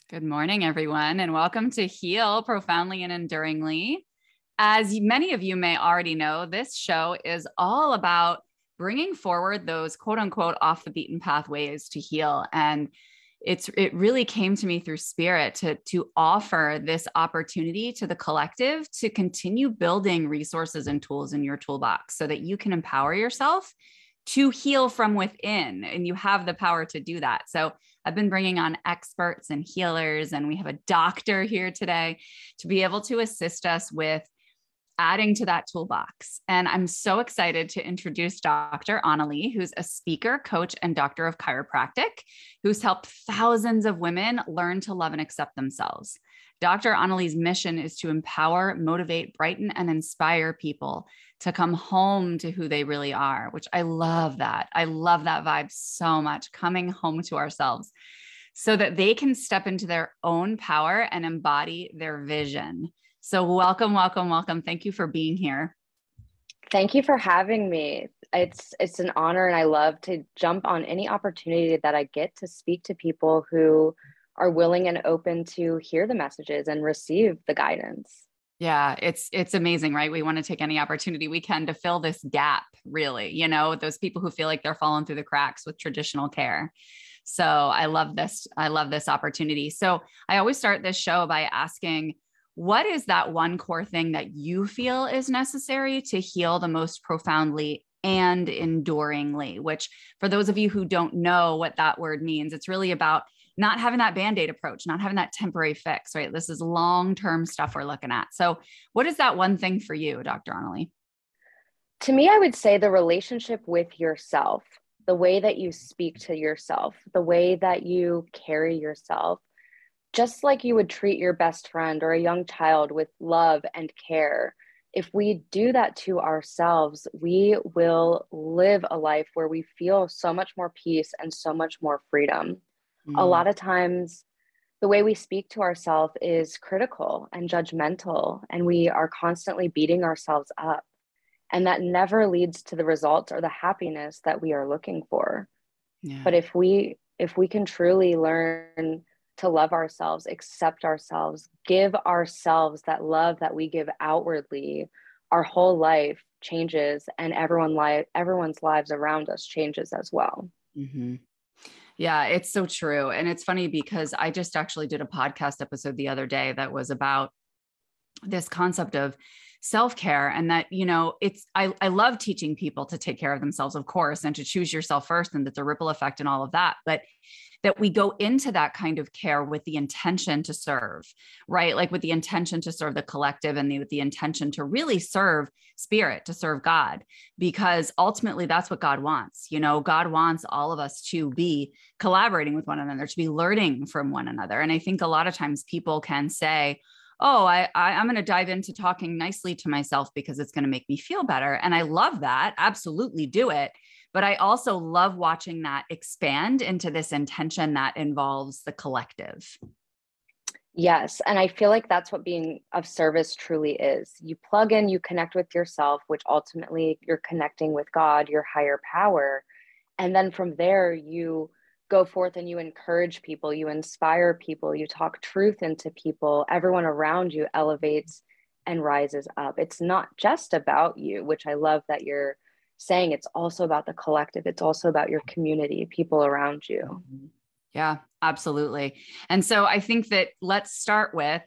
Good morning, everyone, and welcome to Heal Profoundly and Enduringly. As many of you may already know, this show is all about bringing forward those quote unquote off the beaten path ways to heal. And it really came to me through spirit to offer this opportunity to the collective to continue building resources and tools in your toolbox so that you can empower yourself to heal from within, and you have the power to do that. So I've been bringing on experts and healers, and we have a doctor here today to be able to assist us with adding to that toolbox. And I'm so excited to introduce Dr. Onalee, who's a speaker, coach, and Doctor of Chiropractic, who's helped thousands of women learn to love and accept themselves. Dr. Onalee's mission is to empower, motivate, brighten, and inspire people to come home to who they really are, which I love that. I love that vibe so much, coming home to ourselves so that they can step into their own power and embody their vision. So welcome, welcome, welcome. Thank you for being here. Thank you for having me. It's an honor, and I love to jump on any opportunity that I get to speak to people who are willing and open to hear the messages and receive the guidance. Yeah, it's amazing, right? We want to take any opportunity we can to fill this gap, really, those people who feel like they're falling through the cracks with traditional care. So I love this. I love this opportunity. So I always start this show by asking, what is that one core thing that you feel is necessary to heal the most profoundly and enduringly? Which, for those of you who don't know what that word means, it's really about not having that Band-Aid approach, not having that temporary fix, right? This is long-term stuff we're looking at. So what is that one thing for you, Dr. Onalee? To me, I would say the relationship with yourself, the way that you speak to yourself, the way that you carry yourself, just like you would treat your best friend or a young child with love and care. If we do that to ourselves, we will live a life where we feel so much more peace and so much more freedom. A lot of times, the way we speak to ourselves is critical and judgmental, and we are constantly beating ourselves up. And that never leads to the results or the happiness that we are looking for. Yeah. But if we can truly learn to love ourselves, accept ourselves, give ourselves that love that we give outwardly, our whole life changes, and everyone's lives around us changes as well. Mm-hmm. Yeah, it's so true. And it's funny because I just actually did a podcast episode the other day that was about this concept of self-care, and that, I love teaching people to take care of themselves, of course, and to choose yourself first, and that's a ripple effect and all of that. But that we go into that kind of care with the intention to serve, right? Like with the intention to serve the collective, and with the intention to really serve spirit, to serve God, because ultimately that's what God wants. God wants all of us to be collaborating with one another, to be learning from one another. And I think a lot of times people can say, oh, I'm going to dive into talking nicely to myself because it's going to make me feel better. And I love that. Absolutely do it. But I also love watching that expand into this intention that involves the collective. Yes. And I feel like that's what being of service truly is. You plug in, you connect with yourself, which ultimately you're connecting with God, your higher power. And then from there, you go forth and you encourage people, you inspire people, you talk truth into people. Everyone around you elevates and rises up. It's not just about you, which I love that you're saying. It's also about the collective. It's also about your community, people around you. Yeah, absolutely. And so I think that let's start with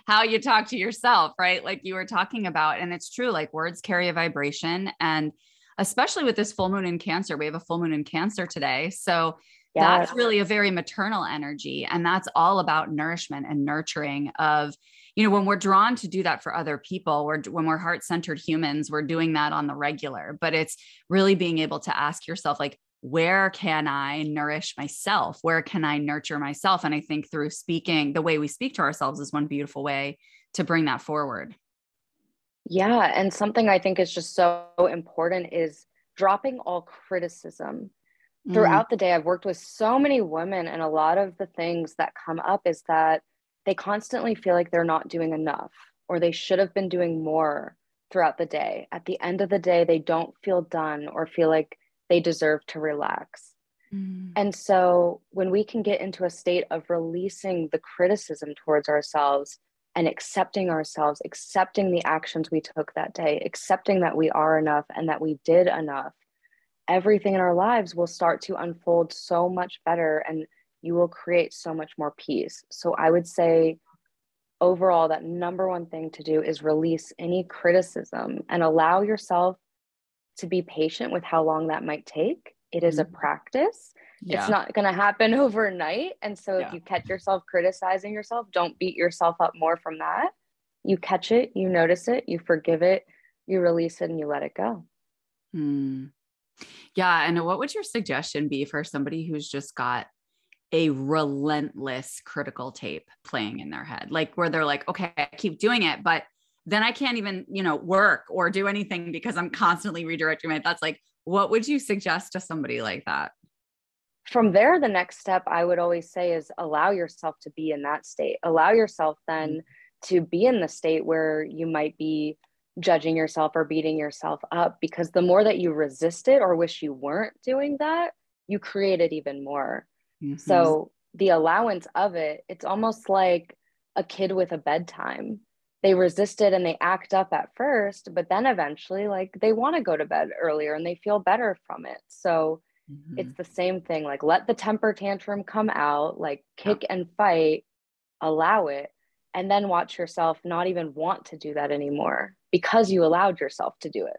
how you talk to yourself, right? Like you were talking about, and it's true, like words carry a vibration. And especially with this full moon in Cancer, we have a full moon in Cancer today. So that's really a very maternal energy. And that's all about nourishment and nurturing of, when we're drawn to do that for other people, when we're heart-centered humans, we're doing that on the regular, but it's really being able to ask yourself, like, where can I nourish myself? Where can I nurture myself? And I think through speaking, the way we speak to ourselves is one beautiful way to bring that forward. Yeah. And something I think is just so important is dropping all criticism. Throughout the day, I've worked with so many women, and a lot of the things that come up is that they constantly feel like they're not doing enough, or they should have been doing more throughout the day. At the end of the day, they don't feel done or feel like they deserve to relax. Mm. And so when we can get into a state of releasing the criticism towards ourselves and accepting ourselves, accepting the actions we took that day, accepting that we are enough and that we did enough, everything in our lives will start to unfold so much better, and you will create so much more peace. So I would say overall, that number one thing to do is release any criticism and allow yourself to be patient with how long that might take. It is a Mm. practice. It's Yeah. not going to happen overnight. And so if Yeah. you catch yourself criticizing yourself, don't beat yourself up more from that. You catch it, you notice it, you forgive it, you release it, and you let it go. Mm. Yeah. And what would your suggestion be for somebody who's just got a relentless critical tape playing in their head, like where they're like, okay, I keep doing it, but then I can't even, work or do anything because I'm constantly redirecting my thoughts. Like, what would you suggest to somebody like that? From there, the next step I would always say is allow yourself to be in that state. Allow yourself then to be in the state where you might be judging yourself or beating yourself up, because the more that you resist it or wish you weren't doing that, you create it even more. Mm-hmm. So the allowance of it, it's almost like a kid with a bedtime. They resist it and they act up at first, but then eventually, like, they want to go to bed earlier and they feel better from it. So Mm-hmm. it's the same thing. Like, let the temper tantrum come out, like, Yeah. kick and fight, allow it, and then watch yourself not even want to do that anymore because you allowed yourself to do it.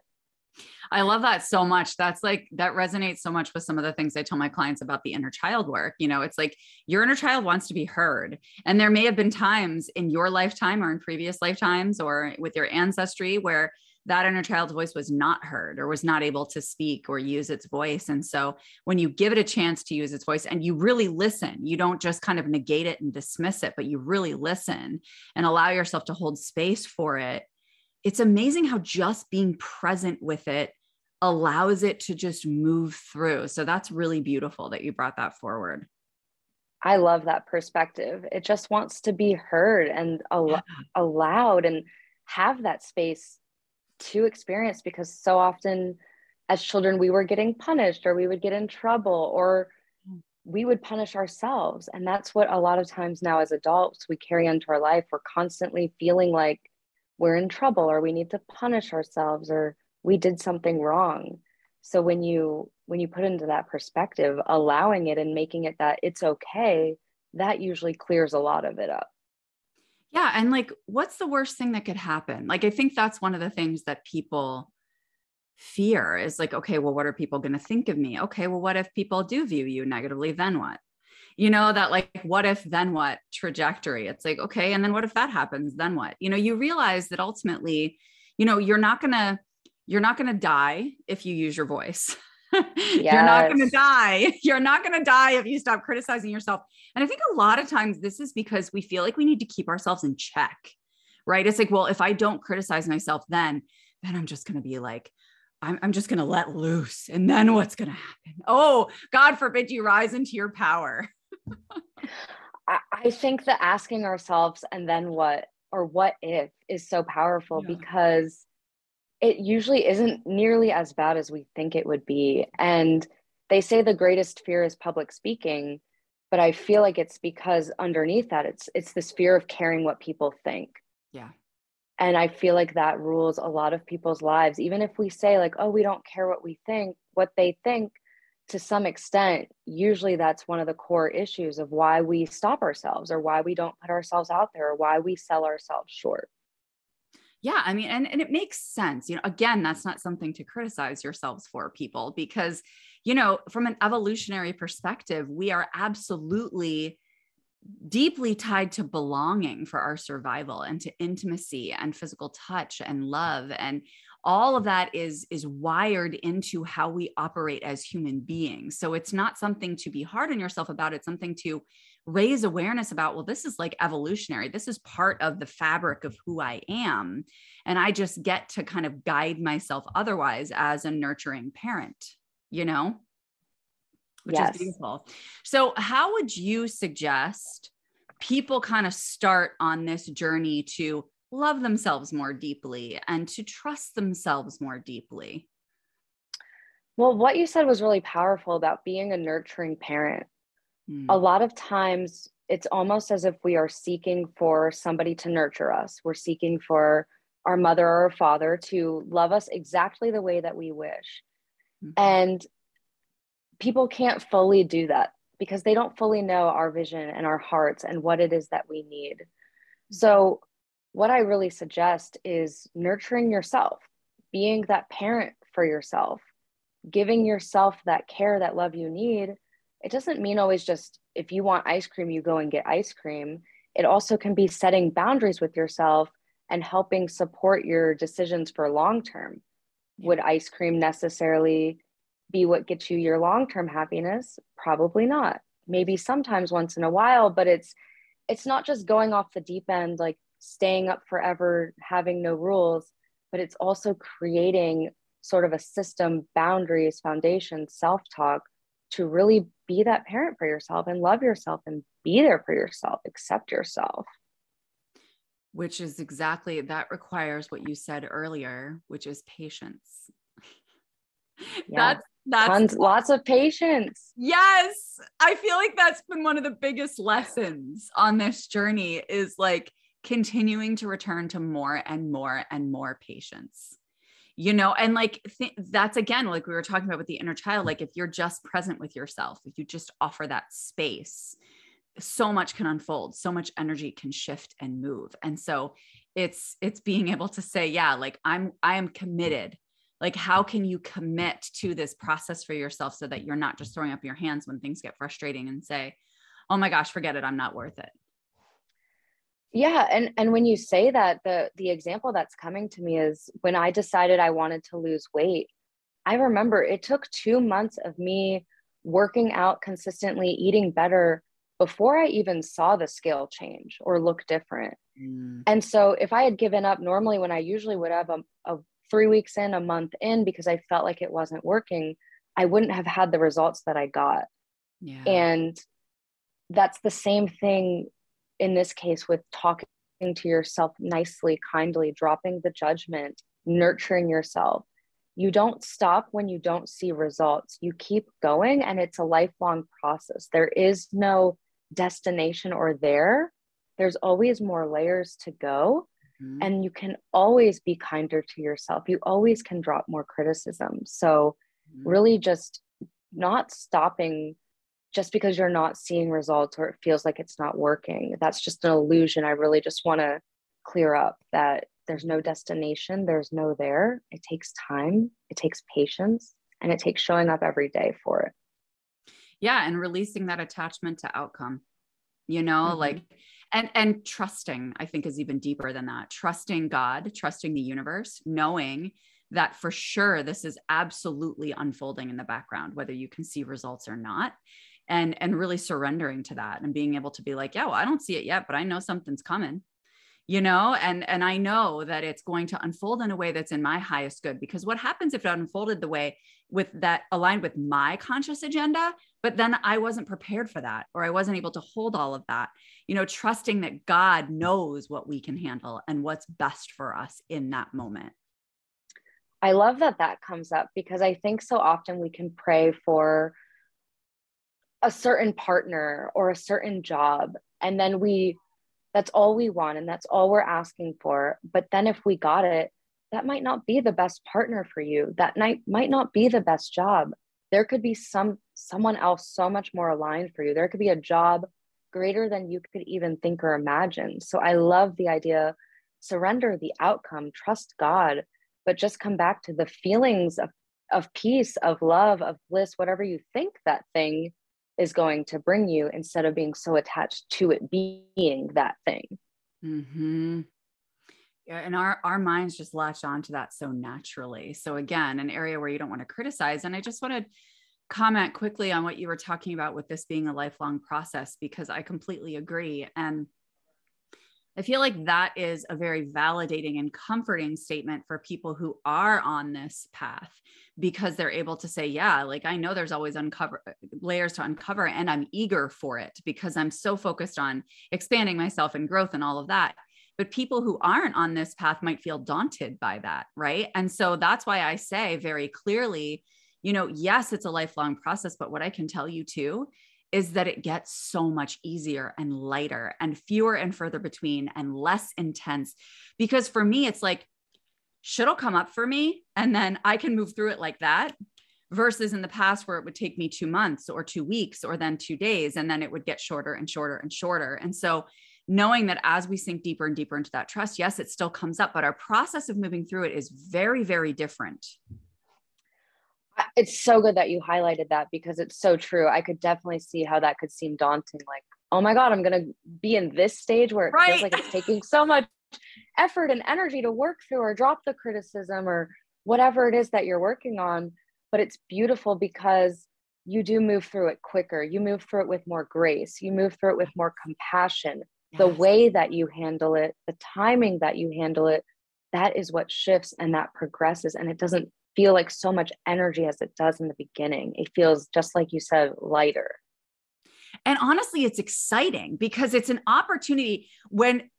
I love that so much. That's like, that resonates so much with some of the things I tell my clients about the inner child work. It's like your inner child wants to be heard. And there may have been times in your lifetime or in previous lifetimes or with your ancestry where that inner child's voice was not heard or was not able to speak or use its voice. And so when you give it a chance to use its voice and you really listen, you don't just kind of negate it and dismiss it, but you really listen and allow yourself to hold space for it. It's amazing how just being present with it allows it to just move through. So that's really beautiful that you brought that forward. I love that perspective. It just wants to be heard and Yeah. allowed and have that space to experience, because so often as children we were getting punished or we would get in trouble or we would punish ourselves. And that's what a lot of times now as adults we carry into our life. We're constantly feeling like we're in trouble or we need to punish ourselves or we did something wrong. So when you put into that perspective, allowing it and making it that it's okay, that usually clears a lot of it up. Yeah. And like, what's the worst thing that could happen? Like, I think that's one of the things that people fear is like, okay, well, what are people going to think of me? Okay, well, what if people do view you negatively? Then what? That like, what if, then what trajectory? It's like, okay. And then what if that happens? Then what? You realize that ultimately, you're not going to die if you use your voice. You're not going to Yes. die. You're not going to die if you stop criticizing yourself. And I think a lot of times this is because we feel like we need to keep ourselves in check, right? It's like, well, if I don't criticize myself, then I'm just going to be like, I'm just going to let loose. And then what's going to happen? Oh, God forbid you rise into your power. I think that asking ourselves and then what or what if is so powerful, Yeah. because it usually isn't nearly as bad as we think it would be. And they say the greatest fear is public speaking, but I feel like it's because underneath that it's this fear of caring what people think. Yeah. And I feel like that rules a lot of people's lives. Even if we say like, oh, we don't care what they think, to some extent, usually that's one of the core issues of why we stop ourselves or why we don't put ourselves out there or why we sell ourselves short. Yeah. I mean, and it makes sense. Again, that's not something to criticize yourselves for, people, because, from an evolutionary perspective, we are absolutely deeply tied to belonging for our survival and to intimacy and physical touch and love. And all of that is wired into how we operate as human beings. So it's not something to be hard on yourself about. It's something to raise awareness about. Well, this is like evolutionary. This is part of the fabric of who I am. And I just get to kind of guide myself otherwise as a nurturing parent, which is Yes. beautiful. So how would you suggest people kind of start on this journey to love themselves more deeply and to trust themselves more deeply? Well, what you said was really powerful about being a nurturing parent. A Mm. lot of times it's almost as if we are seeking for somebody to nurture us. We're seeking for our mother or our father to love us exactly the way that we wish. Mhm. And people can't fully do that because they don't fully know our vision and our hearts and what it is that we need. So, what I really suggest is nurturing yourself, being that parent for yourself, giving yourself that care, that love you need. It doesn't mean always just if you want ice cream, you go and get ice cream. It also can be setting boundaries with yourself and helping support your decisions for long term. Yeah. Would ice cream necessarily be what gets you your long term happiness? Probably not. Maybe sometimes once in a while, but it's not just going off the deep end, like staying up forever, having no rules, but it's also creating sort of a system, boundaries, foundation, self talk to really be that parent for yourself and love yourself and be there for yourself, accept yourself. Which is exactly that requires what you said earlier, which is patience. Yeah. That's Tons, lots of patience. yes. I feel like that's been one of the biggest lessons on this journey is like continuing to return to more and more and more patience. And like that's again, like we were talking about with the inner child, like if you're just present with yourself, if you just offer that space, so much can unfold, so much energy can shift and move. And so it's being able to say, yeah, like I am committed. Like, how can you commit to this process for yourself so that you're not just throwing up your hands when things get frustrating and say, oh my gosh, forget it, I'm not worth it. Yeah, and when you say that, the example that's coming to me is when I decided I wanted to lose weight. I remember it took 2 months of me working out consistently, eating better before I even saw the scale change or look different. Mm, And so if I had given up normally when I usually would have a 3 weeks in, a month in, because I felt like it wasn't working, I wouldn't have had the results that I got. yeah. And that's the same thing in this case with talking to yourself nicely, kindly, dropping the judgment, nurturing yourself. You don't stop when you don't see results. You keep going, and it's a lifelong process. There is no destination or there. There's always more layers to go. Mm, And you can always be kinder to yourself. You always can drop more criticism. So, mm. really, just not stopping just because you're not seeing results or it feels like it's not working. That's just an illusion. I really just want to clear up that there's no destination, there's no there. It takes time, it takes patience, and it takes showing up every day for it. Yeah. And releasing that attachment to outcome, like, Mm-hmm. and trusting, I think, is even deeper than that. Trusting God, trusting the universe, knowing that for sure this is absolutely unfolding in the background, whether you can see results or not. And really surrendering to that and being able to be like, yeah, well, I don't see it yet, but I know something's coming, and I know that it's going to unfold in a way that's in my highest good. Because what happens if it unfolded the way with that aligned with my conscious agenda, but then I wasn't prepared for that, or I wasn't able to hold all of that, trusting that God knows what we can handle and what's best for us in that moment. I love that that comes up because I think so often we can pray for a certain partner or a certain job, and then that's all we want and that's all we're asking for. But then if we got it, that might not be the best partner for you. That might not be the best job. There could be someone else so much more aligned for you. There could be a job greater than you could even think or imagine. So I love the idea, surrender the outcome, trust God, but just come back to the feelings of peace, of love, of bliss, whatever you think that thing is going to bring you, instead of being so attached to it being that thing. Mm-hmm. Yeah, and our minds just latch onto that so naturally. So again, an area where you don't want to criticize. And I just want to comment quickly on what you were talking about with this being a lifelong process, because I completely agree. And I feel like that is a very validating and comforting statement for people who are on this path, because they're able to say, yeah, like I know there's always layers to uncover, and I'm eager for it because I'm so focused on expanding myself and growth and all of that. But people who aren't on this path might feel daunted by that, right? And so that's why I say very clearly, yes, it's a lifelong process, but what I can tell you too is that it gets so much easier and lighter and fewer and further between and less intense. Because for me, it's like shit'll come up for me and then I can move through it like that, versus in the past where it would take me 2 months or 2 weeks or then 2 days, and then it would get shorter and shorter and shorter. And so knowing that as we sink deeper and deeper into that trust, yes, it still comes up, but our process of moving through it is very, very different. It's so good that you highlighted that, because it's so true. I could definitely see how that could seem daunting. Like, oh my God, I'm going to be in this stage where it feels like it's taking so much effort and energy to work through or drop the criticism or whatever it is that you're working on. But it's beautiful because you do move through it quicker. You move through it with more grace. You move through it with more compassion. Yes. The way that you handle it, the timing that you handle it, that is what shifts and that progresses. And it doesn't feel like so much energy as it does in the beginning. It feels, just like you said, lighter. And honestly, it's exciting because it's an opportunity when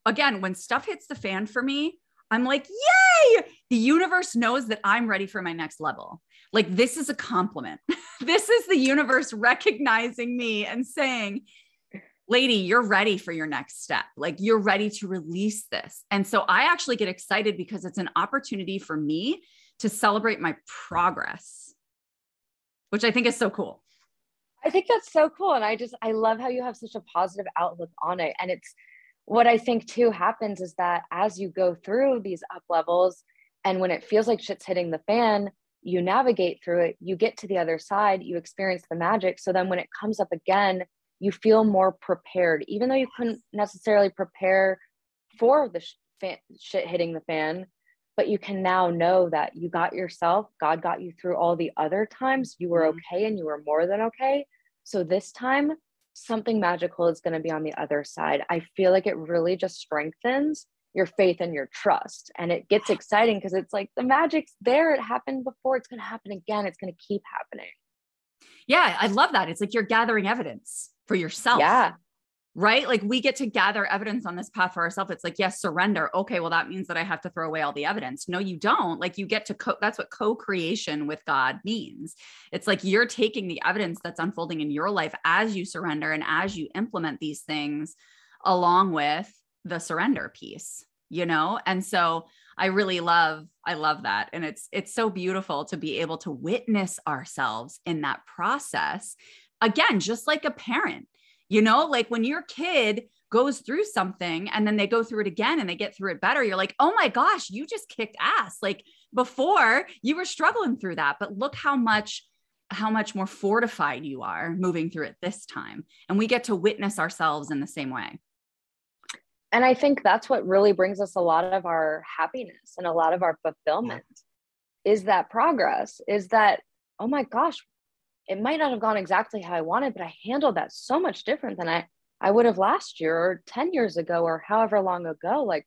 stuff hits the fan for me, I'm like, yay, the universe knows that I'm ready for my next level. Like, this is a compliment. This is the universe recognizing me and saying, lady, you're ready for your next step. Like, you're ready to release this. And so I actually get excited because it's an opportunity for me to celebrate my progress, which I think is so cool. I think that's so cool. And I love how you have such a positive outlook on it. And it's what I think too happens is that as you go through these up levels and when it feels like shit's hitting the fan, you navigate through it, you get to the other side, you experience the magic. So then when it comes up again, you feel more prepared, even though you couldn't necessarily prepare for the shit hitting the fan. But you can now know that you got yourself, God got you through all the other times. You were okay and you were more than okay. So this time, something magical is going to be on the other side. I feel like it really just strengthens your faith and your trust. And it gets exciting because it's like the magic's there. It happened before. It's going to happen again. It's going to keep happening. Yeah, I love that. It's like you're gathering evidence for yourself. Yeah. Right? Like, we get to gather evidence on this path for ourselves. It's like, yes, surrender. Okay, well, that means that I have to throw away all the evidence. No, you don't. Like, you get to that's what co-creation with God means. It's like you're taking the evidence that's unfolding in your life as you surrender and as you implement these things along with the surrender piece, And so I love that. And it's so beautiful to be able to witness ourselves in that process. Again, just like a parent. Like when your kid goes through something and then they go through it again and they get through it better, you're like, oh my gosh, you just kicked ass. Like, before you were struggling through that, but look how much more fortified you are moving through it this time. And we get to witness ourselves in the same way. And I think that's what really brings us a lot of our happiness and a lot of our fulfillment is that progress, is that, oh my gosh, it might not have gone exactly how I wanted, but I handled that so much different than I would have last year or 10 years ago or however long ago. Like,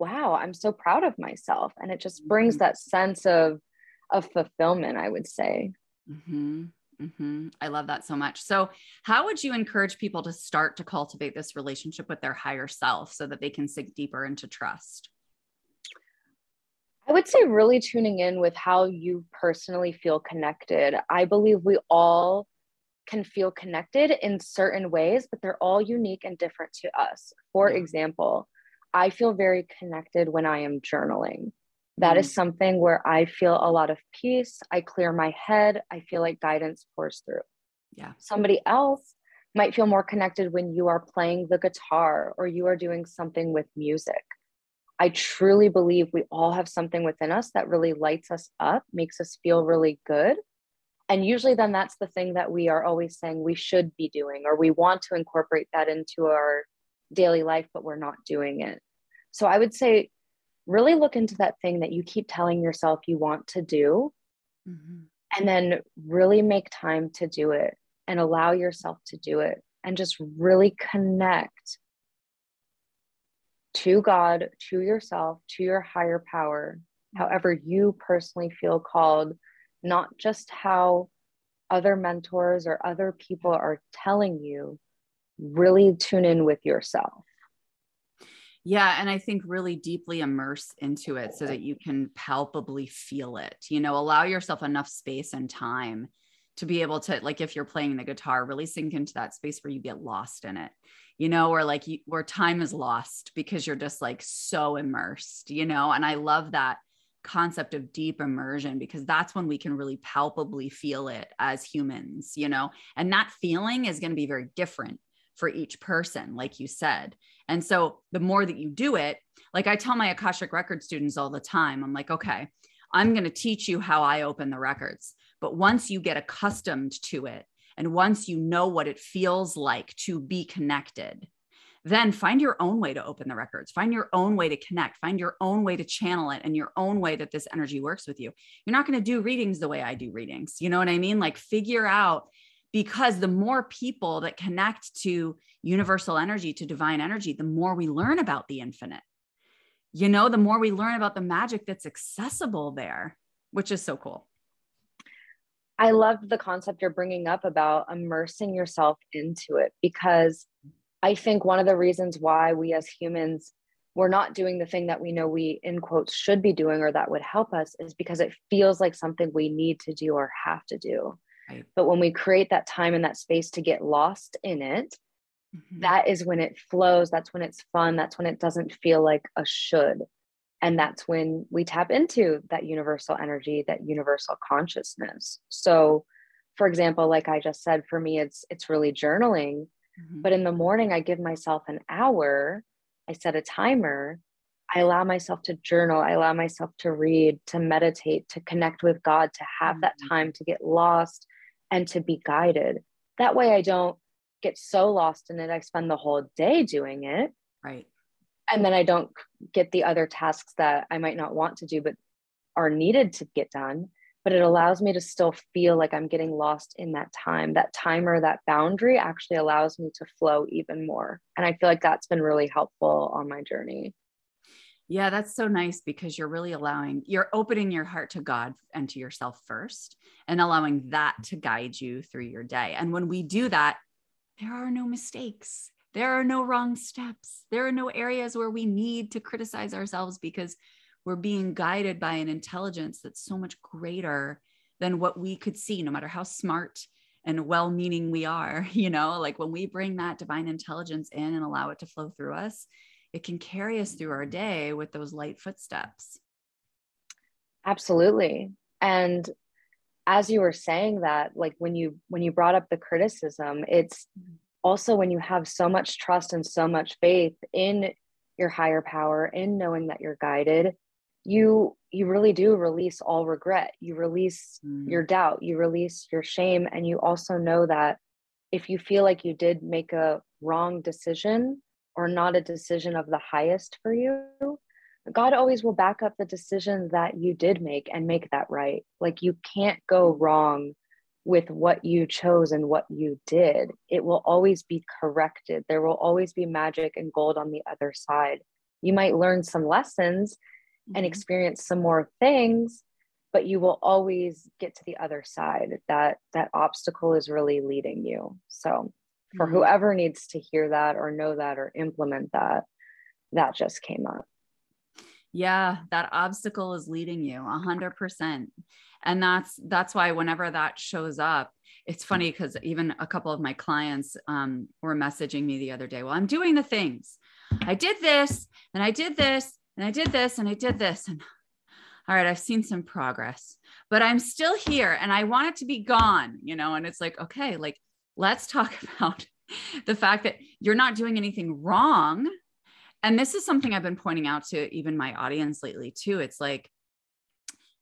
wow, I'm so proud of myself. And it just brings that sense of fulfillment, I would say. Mm-hmm. Mm-hmm. I love that so much. So how would you encourage people to start to cultivate this relationship with their higher self so that they can sink deeper into trust? I would say really tuning in with how you personally feel connected. I believe we all can feel connected in certain ways, but they're all unique and different to us. For example, I feel very connected when I am journaling. That is something where I feel a lot of peace. I clear my head. I feel like guidance pours through. Yeah. Somebody else might feel more connected when you are playing the guitar or you are doing something with music. I truly believe we all have something within us that really lights us up, makes us feel really good. And usually then that's the thing that we are always saying we should be doing, or we want to incorporate that into our daily life, but we're not doing it. So I would say, really look into that thing that you keep telling yourself you want to do, and then really make time to do it and allow yourself to do it and just really connect to God, to yourself, to your higher power, however you personally feel called, not just how other mentors or other people are telling you. Really tune in with yourself. Yeah. And I think really deeply immerse into it so that you can palpably feel it, allow yourself enough space and time to be able to, like, if you're playing the guitar, really sink into that space where you get lost in it, or like where time is lost because you're just like so immersed, and I love that concept of deep immersion because that's when we can really palpably feel it as humans, and that feeling is going to be very different for each person, like you said. And so the more that you do it, like I tell my Akashic record students all the time, I'm like, okay, I'm going to teach you how I open the records. But once you get accustomed to it, and once you know what it feels like to be connected, then find your own way to open the records, find your own way to connect, find your own way to channel it and your own way that this energy works with you. You're not going to do readings the way I do readings. You know what I mean? Like figure out, because the more people that connect to universal energy, to divine energy, the more we learn about the infinite, the more we learn about the magic that's accessible there, which is so cool. I love the concept you're bringing up about immersing yourself into it, because I think one of the reasons why we as humans, we're not doing the thing that we know we, in quotes, should be doing or that would help us is because it feels like something we need to do or have to do. Right. But when we create that time and that space to get lost in it, that is when it flows. That's when it's fun. That's when it doesn't feel like a should. And that's when we tap into that universal energy, that universal consciousness. So, for example, like I just said, for me, it's really journaling. But in the morning, I give myself an hour. I set a timer. I allow myself to journal. I allow myself to read, to meditate, to connect with God, to have that time to get lost and to be guided. That way I don't get so lost in it. I spend the whole day doing it. Right. And then I don't get the other tasks that I might not want to do, but are needed to get done. But it allows me to still feel like I'm getting lost in that time. That timer, that boundary actually allows me to flow even more. And I feel like that's been really helpful on my journey. Yeah, that's so nice because you're opening your heart to God and to yourself first and allowing that to guide you through your day. And when we do that, there are no mistakes. There are no wrong steps. There are no areas where we need to criticize ourselves because we're being guided by an intelligence that's so much greater than what we could see, no matter how smart and well-meaning we are. Like when we bring that divine intelligence in and allow it to flow through us, it can carry us through our day with those light footsteps. Absolutely. And as you were saying that, like when you brought up the criticism, it's also when you have so much trust and so much faith in your higher power, in knowing that you're guided, you really do release all regret. You release your doubt, you release your shame. And you also know that if you feel like you did make a wrong decision or not a decision of the highest for you, God always will back up the decision that you did make and make that right. Like you can't go wrong with what you chose and what you did. It will always be corrected. There will always be magic and gold on the other side. You might learn some lessons and experience some more things, but you will always get to the other side. That obstacle is really leading you. So for whoever needs to hear that or know that or implement that, that just came up. Yeah, that obstacle is leading you 100%. And that's why whenever that shows up, it's funny because even a couple of my clients were messaging me the other day. Well, I'm doing the things. I did this and I did this and I did this and I did this. And all right, I've seen some progress, but I'm still here and I want it to be gone, and it's like, okay, like, let's talk about the fact that you're not doing anything wrong. And this is something I've been pointing out to even my audience lately too. It's like,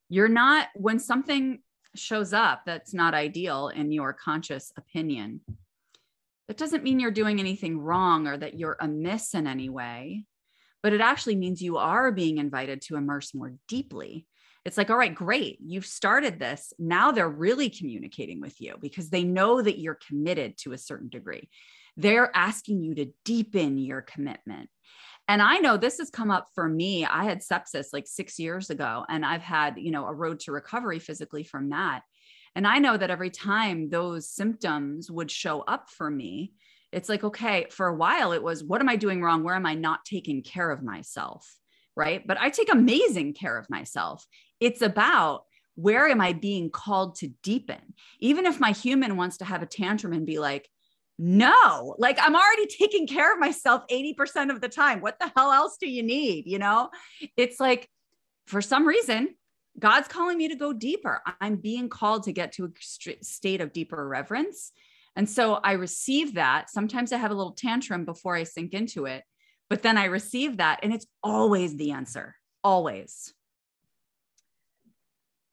when something shows up that's not ideal in your conscious opinion, that doesn't mean you're doing anything wrong or that you're amiss in any way, but it actually means you are being invited to immerse more deeply. It's like, all right, great. You've started this. Now they're really communicating with you because they know that you're committed to a certain degree. They're asking you to deepen your commitment. And I know this has come up for me. I had sepsis like 6 years ago, and I've had, a road to recovery physically from that. And I know that every time those symptoms would show up for me, It's like, okay, for a while it was, what am I doing wrong? Where am I not taking care of myself? Right. But I take amazing care of myself. It's about, where am I being called to deepen? Even if my human wants to have a tantrum and be like, no, like I'm already taking care of myself 80% of the time. What the hell else do you need? You know, it's like, for some reason, God's calling me to go deeper. I'm being called to get to a state of deeper reverence. And so I receive that. Sometimes I have a little tantrum before I sink into it, but then I receive that, and it's always the answer, always.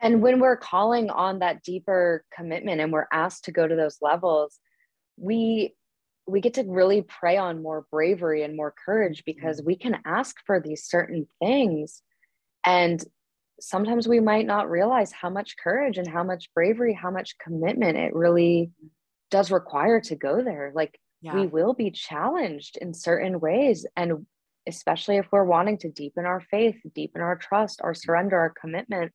And when we're calling on that deeper commitment and we're asked to go to those levels, we get to really prey on more bravery and more courage, because we can ask for these certain things. And sometimes we might not realize how much courage and how much bravery, how much commitment it really does require to go there. Like, we will be challenged in certain ways. And especially if we're wanting to deepen our faith, deepen our trust, our surrender, our commitment,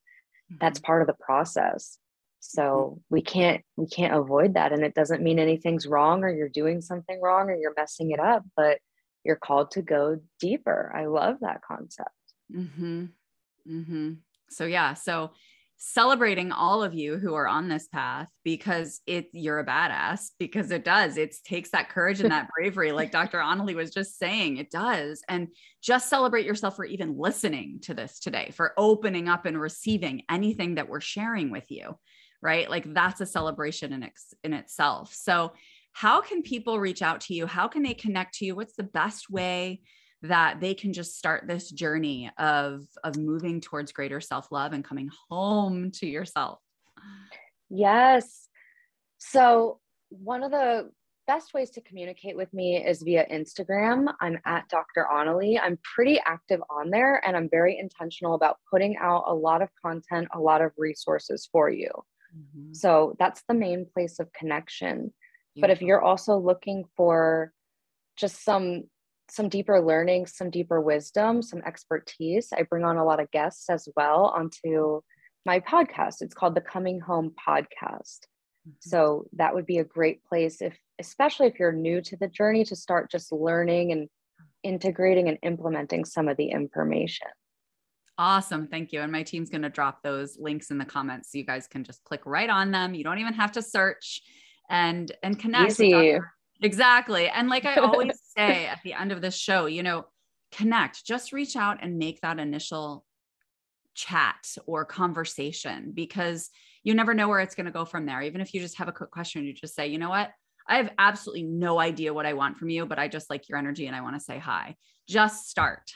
that's part of the process. So we can't avoid that. And it doesn't mean anything's wrong or you're doing something wrong or you're messing it up, but you're called to go deeper. I love that concept. So yeah, so celebrating all of you who are on this path, because you're a badass, because it takes that courage and that bravery. Like Dr. Onalee was just saying, it does. And just celebrate yourself for even listening to this today, for opening up and receiving anything that we're sharing with you, right? Like that's a celebration in itself. So how can people reach out to you? How can they connect to you? What's the best way that they can just start this journey of moving towards greater self-love and coming home to yourself? Yes. So one of the best ways to communicate with me is via Instagram. I'm at Dr. Onalee. I'm pretty active on there, and I'm very intentional about putting out a lot of content, a lot of resources for you. So that's the main place of connection. But if you're also looking for just some deeper learning, some deeper wisdom, some expertise, I bring on a lot of guests as well onto my podcast. It's called the Coming Home Podcast. So that would be a great place, especially if you're new to the journey, to start just learning and integrating and implementing some of the information. Awesome. Thank you. And my team's going to drop those links in the comments so you guys can just click right on them. You don't even have to search and connect. Easy. Exactly. And like I always say at the end of this show, connect, just reach out and make that initial chat or conversation, because you never know where it's going to go from there. Even if you just have a quick question, you just say, you know what? I have absolutely no idea what I want from you, but I just like your energy and I want to say hi. Just start,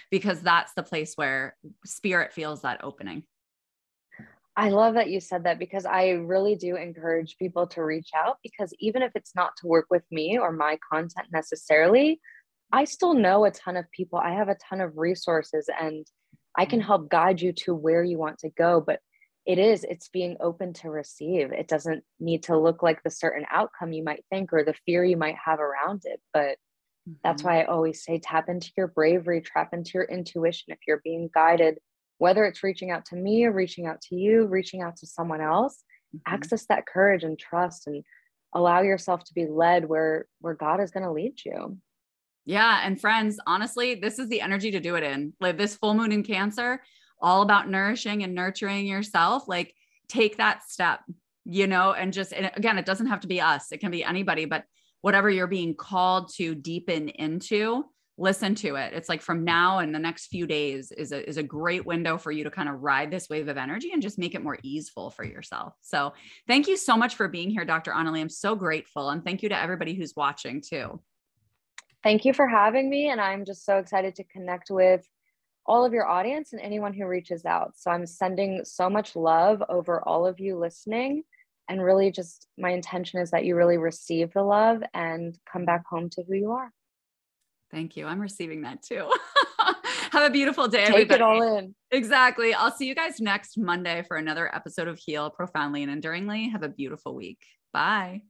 because that's the place where spirit feels that opening. I love that you said that, because I really do encourage people to reach out, because even if it's not to work with me or my content necessarily, I still know a ton of people. I have a ton of resources and I can help guide you to where you want to go. But it's being open to receive. It doesn't need to look like the certain outcome you might think or the fear you might have around it. But that's why I always say, tap into your bravery, tap into your intuition. If you're being guided, whether it's reaching out to me or reaching out to you, reaching out to someone else, access that courage and trust and allow yourself to be led where God is going to lead you. Yeah. And friends, honestly, this is the energy to do it in. Like this full moon in Cancer, all about nourishing and nurturing yourself. Like take that step, and again, it doesn't have to be us. It can be anybody, but whatever you're being called to deepen into, listen to it. It's like from now and the next few days is a great window for you to kind of ride this wave of energy and just make it more easeful for yourself. So thank you so much for being here, Dr. Onalee. I'm so grateful. And thank you to everybody who's watching too. Thank you for having me. And I'm just so excited to connect with all of your audience and anyone who reaches out. So I'm sending so much love over all of you listening. And really just my intention is that you really receive the love and come back home to who you are. Thank you. I'm receiving that too. Have a beautiful day. Take it all in. Exactly. I'll see you guys next Monday for another episode of Heal Profoundly and Enduringly. Have a beautiful week. Bye.